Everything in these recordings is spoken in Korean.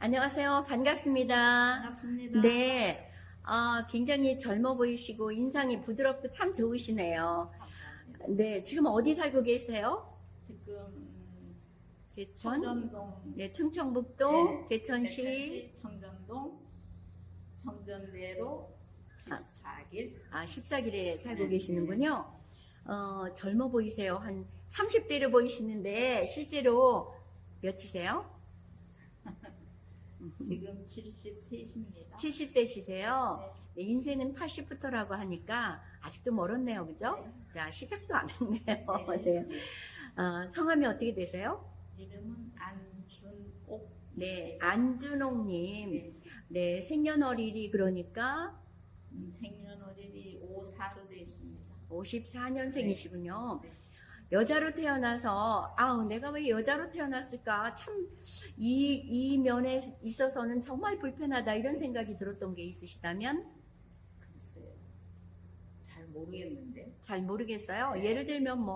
안녕하세요. 반갑습니다. 반갑습니다. 네, 굉장히 젊어 보이시고 인상이 부드럽고 참 좋으시네요. 감사합니다. 네, 지금 어디 살고 계세요? 지금 제천? 청정동, 네, 충청북도 네, 제천시 청정동 청전대로 14길. 14길에 살고 네, 계시는군요. 젊어 보이세요. 한 30대로 보이시는데 실제로 몇이세요? 지금 73입니다. 70세시세요? 네, 인생은 80부터라고 하니까 아직도 멀었네요. 그죠? 네. 자, 시작도 안 했네요. 네. 네. 성함이 어떻게 되세요? 이름은 안준옥. 네, 안준옥님. 네. 네, 생년월일이 그러니까 생년월일이 54로 되어 있습니다. 54년생이시군요. 네. 여자로 태어나서, 내가 왜 여자로 태어났을까? 참, 이 면에 있어서는 정말 불편하다. 이런 생각이 들었던 게 있으시다면? 글쎄요. 잘 모르겠는데. 잘 모르겠어요. 네. 예를 들면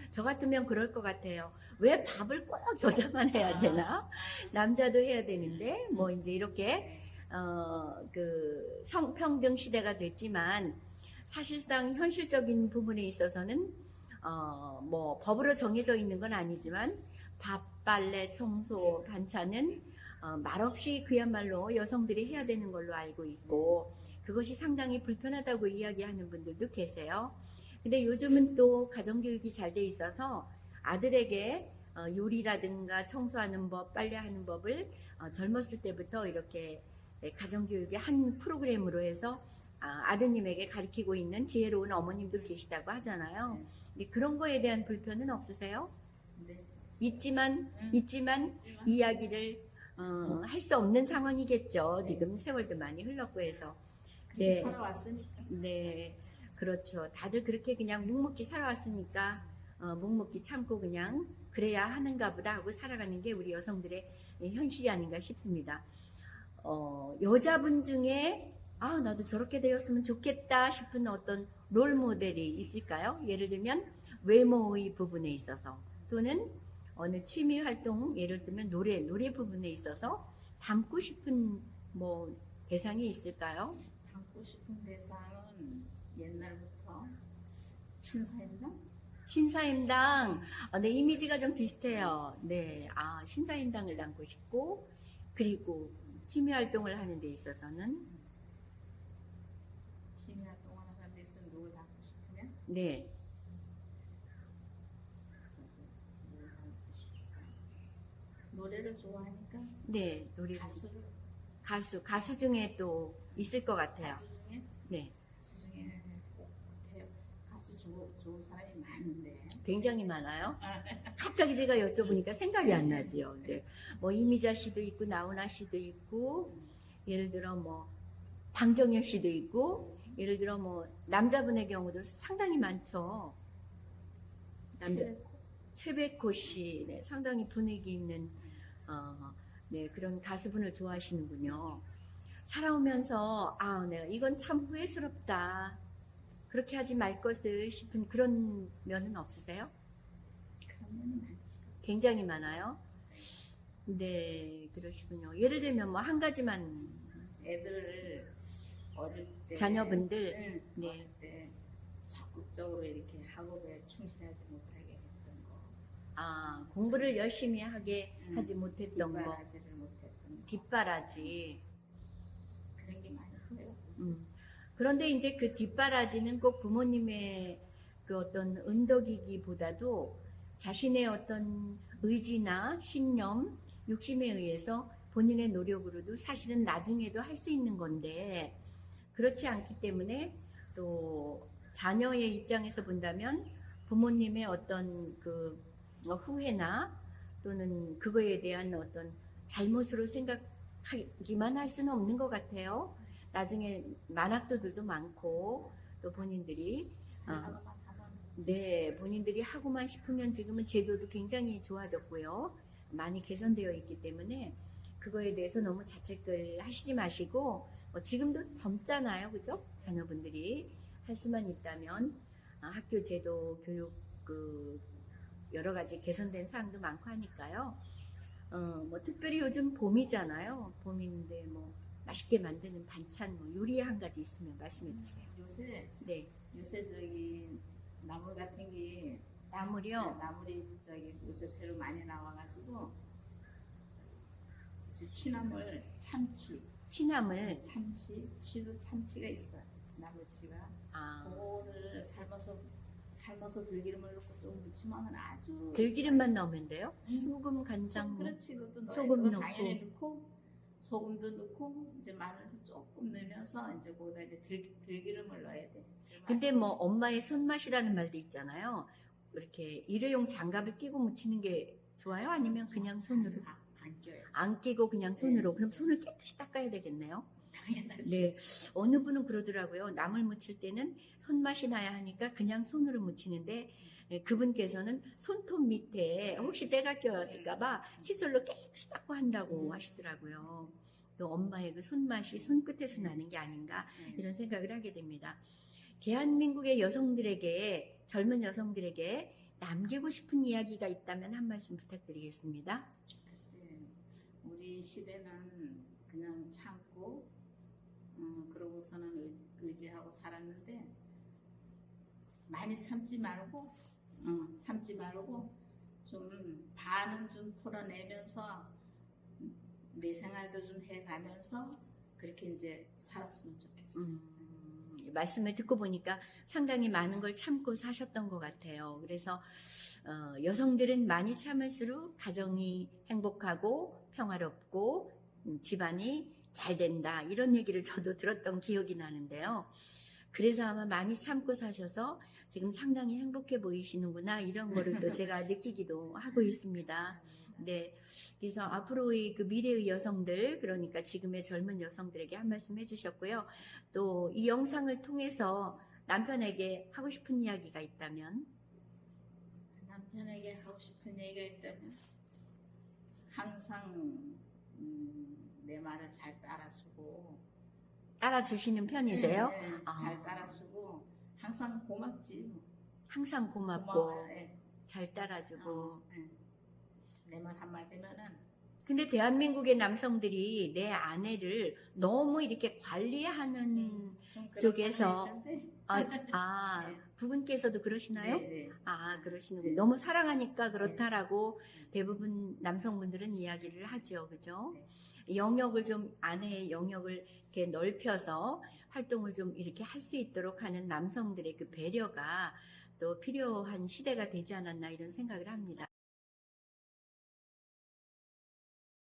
저 같으면 그럴 것 같아요. 왜 밥을 꼭 여자만 해야 되나? 남자도 해야 되는데, 이제 이렇게, 성평등 시대가 됐지만, 사실상 현실적인 부분에 있어서는, 법으로 정해져 있는 건 아니지만, 밥, 빨래, 청소, 반찬은, 말없이 그야말로 여성들이 해야 되는 걸로 알고 있고, 그것이 상당히 불편하다고 이야기하는 분들도 계세요. 근데 요즘은 또 가정교육이 잘 돼 있어서 아들에게 요리라든가 청소하는 법, 빨래하는 법을 젊었을 때부터 이렇게 가정교육의 한 프로그램으로 해서 아드님에게 가르치고 있는 지혜로운 어머님도 계시다고 하잖아요. 근데 그런 거에 대한 불편은 없으세요? 네. 있지만 있지만. 이야기를 할 수 없는 상황이겠죠. 네. 지금 세월도 많이 흘렀고 해서. 그렇게 살아왔으니까. 네, 그렇죠. 다들 그렇게 그냥 묵묵히 살아왔으니까 묵묵히 참고 그냥 그래야 하는가 보다 하고 살아가는 게 우리 여성들의 현실이 아닌가 싶습니다. 여자분 중에 나도 저렇게 되었으면 좋겠다 싶은 어떤 롤 모델이 있을까요? 예를 들면 외모의 부분에 있어서 또는 어느 취미 활동, 예를 들면 노래 부분에 있어서 닮고 싶은 대상이 있을까요? 담고 싶은 대상은 옛날부터 신사임당? 신사임당, 네, 이미지가 좀 비슷해요. 네, 신사임당을 닮고 싶고, 그리고 취미 활동을 하는 데 있어서는, 취미 활동을 하는 데서 누굴 담고 싶으면 네, 누굴 담고 싶을까? 노래를 좋아하니까 네, 노래, 가수를 가수 중에 또 있을 것 같아요. 가수 중에 네, 꼭 가수 좋은 사람이 많은데 굉장히 많아요. 갑자기 제가 여쭤보니까 생각이 안 나지요. 네, 이미자 씨도 있고, 나훈아 씨도 있고, 예를 들어 방정현 씨도 있고, 예를 들어 남자분의 경우도 상당히 많죠. 최백호 씨, 네, 상당히 분위기 있는, 네, 그런 가수분을 좋아하시는군요. 살아오면서, 네, 이건 참 후회스럽다. 그렇게 하지 말 것을 싶은 그런 면은 없으세요? 그런 면이 많지. 굉장히 많아요. 네, 그러시군요. 예를 들면 한 가지만, 애들 어릴 때 자녀분들, 네. 어릴 때 적극적으로 이렇게 학업에 충실하지 못하게 했던 거, 공부를 열심히 하게 하지 못했던 거, 뒷바라지를 못했던 거, 뒷바라지. 그런 게 많이 후회가 되지. 그런데 이제 그 뒷바라지는 꼭 부모님의 그 어떤 은덕이기보다도 자신의 어떤 의지나 신념, 욕심에 의해서 본인의 노력으로도 사실은 나중에도 할 수 있는 건데, 그렇지 않기 때문에 또 자녀의 입장에서 본다면 부모님의 어떤 그 후회나 또는 그거에 대한 어떤 잘못으로 생각하기만 할 수는 없는 것 같아요. 나중에 만학도들도 많고 또 본인들이 하나만 하면 네, 본인들이 하고만 싶으면 지금은 제도도 굉장히 좋아졌고요. 많이 개선되어 있기 때문에 그거에 대해서 너무 자책을 하시지 마시고 지금도 젊잖아요. 그죠? 자녀분들이 할 수만 있다면 학교 제도, 교육 여러 가지 개선된 사항도 많고 하니까요. 뭐 특별히 요즘 봄이잖아요. 봄인데 뭐 맛있게 만드는 반찬 뭐 요리 한 가지 있으면 말씀해 주세요. 네, 요새 저기 나물 같은 게 나물이요. 나물이 저기 요새 새로 많이 나와가지고 이제 취나물 취나물. 취도 참치가 있어. 나물치가 아, 그거를 삶아서 들기름을 넣고 좀 무치면 아주 들기름만 넣으면 돼요? 소금, 간장, 뭐. 그렇지. 그것도 넣어요. 소금 그거 넣고. 당연히 넣고 소금도 넣고 이제 마늘도 조금 넣으면서 이제 거기다 이제 들기름을 넣어야 돼. 근데 뭐 엄마의 손맛이라는 말도 있잖아요. 이렇게 일회용 장갑을 끼고 무치는 게 좋아요? 아니면 그냥 손으로? 안 껴요. 안 끼고 그냥 손으로. 네. 그럼 손을 깨끗이 닦아야 되겠네요. 당연하지. 네. 어느 분은 그러더라고요. 나물 무칠 때는 손맛이 나야 하니까 그냥 손으로 무치는데 그분께서는 손톱 밑에 혹시 때가 껴있을까봐 칫솔로 깨끗이 닦고 한다고 하시더라고요. 그 엄마의 그 손맛이 손끝에서 나는 게 아닌가 이런 생각을 하게 됩니다. 대한민국의 여성들에게, 젊은 여성들에게 남기고 싶은 이야기가 있다면 한 말씀 부탁드리겠습니다. 글쎄, 우리 시대는 그냥 참고, 그러고서는 의지하고 살았는데, 많이 참지 말고, 좀 반은 좀 풀어내면서, 내 생활도 좀 해가면서, 그렇게 이제 살았으면 좋겠어. 말씀을 듣고 보니까 상당히 많은 걸 참고 사셨던 것 같아요. 그래서 여성들은 많이 참을수록 가정이 행복하고 평화롭고 집안이 잘 된다 이런 얘기를 저도 들었던 기억이 나는데요. 그래서 아마 많이 참고 사셔서 지금 상당히 행복해 보이시는구나 이런 거를 또 제가 느끼기도 하고 있습니다. 네, 그래서 앞으로의 그 미래의 여성들, 그러니까 지금의 젊은 여성들에게 한 말씀 해주셨고요. 또 이 영상을 통해서 남편에게 하고 싶은 이야기가 있다면? 남편에게 하고 싶은 얘기가 있다면, 항상, 내 말을 잘 따라주고, 따라주시는 편이세요? 네, 아. 잘 따라주고, 항상 고맙지. 항상 고맙고, 고마워요. 네. 잘 따라주고. 내 말 한마디면은 근데 대한민국의 남성들이 내 아내를 너무 이렇게 관리하는 좀 그런 쪽에서 면이 있는데, 네. 부분께서도 그러시나요? 네. 그러시는군요. 네. 너무 사랑하니까 그렇다라고 대부분 남성분들은 이야기를 하죠. 그죠? 영역을 좀, 아내의 영역을 이렇게 넓혀서 활동을 좀 이렇게 할 수 있도록 하는 남성들의 그 배려가 또 필요한 시대가 되지 않았나 이런 생각을 합니다.